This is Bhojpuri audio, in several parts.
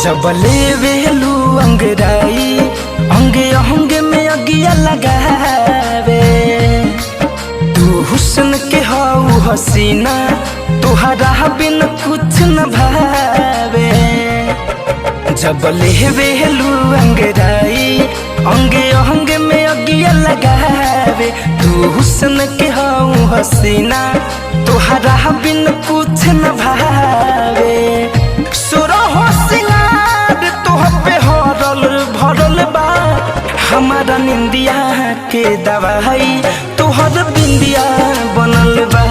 जब लेवेलू अंगराई अंगे अंगे में अगिया लगावे। तू हुस्न के हाउ हसीना तुहरा बिन कुछ न भावे। जब लेवेलू अंगराई अंगे अंगे में अगिया लगावे। तू हुस्न के हाउ हसीना तुहरा बिन कुछ न भावे। सुरहो सिंगार तोह पे हरल भरल बा। हमारा निंदिया के दवाई तोहर बिंदिया बनल बा।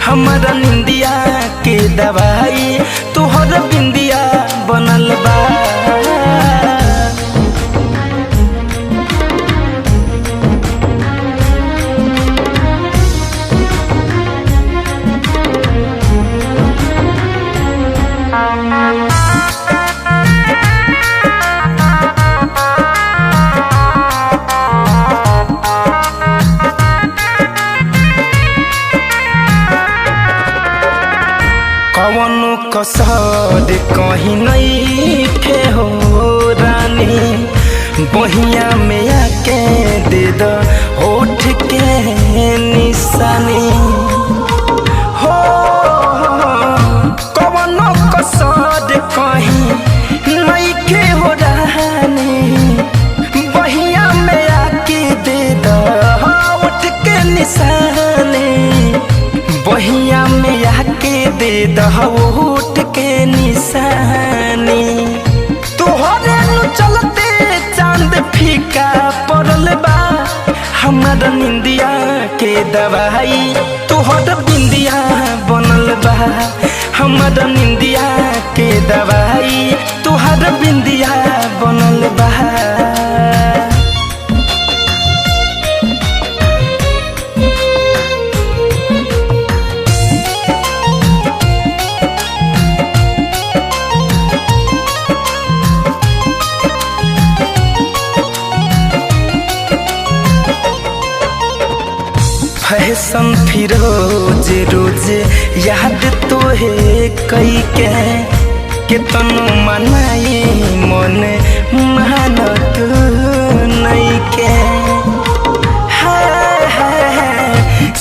हमारा निंदिया के दवाई तोहर बिंदिया बनल बा। कवनो कसर कहीं नहीं थे हो रानी। बहिया में आके दे दो होठ के निशानी हो। कवनो कसर कहीं नहीं थे हो रानी। बहिया में आके दे दो होठ के निशानी। बहिया में आके दे दहोट के निशानी। तोहरे नु चलते चांद फीका पड़ल बा। हमारा निंदिया के दवाई तोहर बिंदिया बनल बा। हमारा निंदिया के दवाई तोहर बिंदिया बनल बा। फैशन फिरोज रोज याद तो है कई के तनु मनाई मन मानत नहीं के।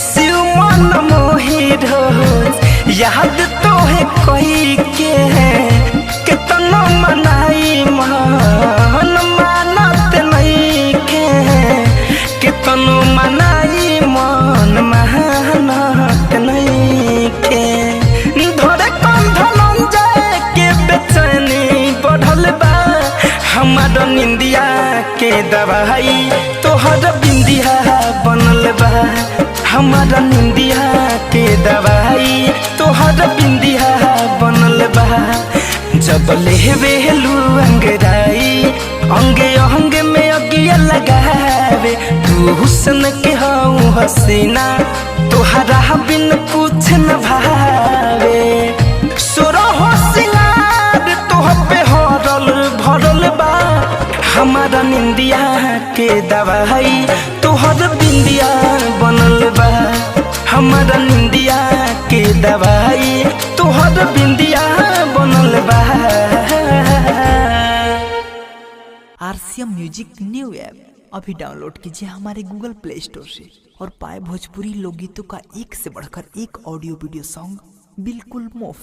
शिव मन मोहि रोज याद तो है कई के तनु मनाई मन मानत नहीं के तनु मनाई मन मेहनत नहीं के। धरे कंधन जाए के बेचैनी बढ़ल बा। हमारा निंदिया के दवाई तोहर बिंदिया बनल बा। हमारा निंदिया के दवाई तोहर बिंदिया बनल बा। जब लेवेलू अंगराई अंगे अंगे में अगिया लगावे। तू हुस्न के हाउ हसीना तुहरा बिन कुछ न भावे। सुरहो सिंगार तोह पे हरल भरल बा। हमारा निंदिया के दवाई तोहर बिंदिया बनल बा। हमारा निंदिया के दवाई तोहर बिंदिया बनल बा। आरसीएम म्यूजिक न्यू ऐप अभी डाउनलोड कीजिए हमारे गूगल प्ले स्टोर से और पाए भोजपुरी लोकगीतों का एक से बढ़कर एक ऑडियो वीडियो सॉन्ग बिल्कुल मुफ्त।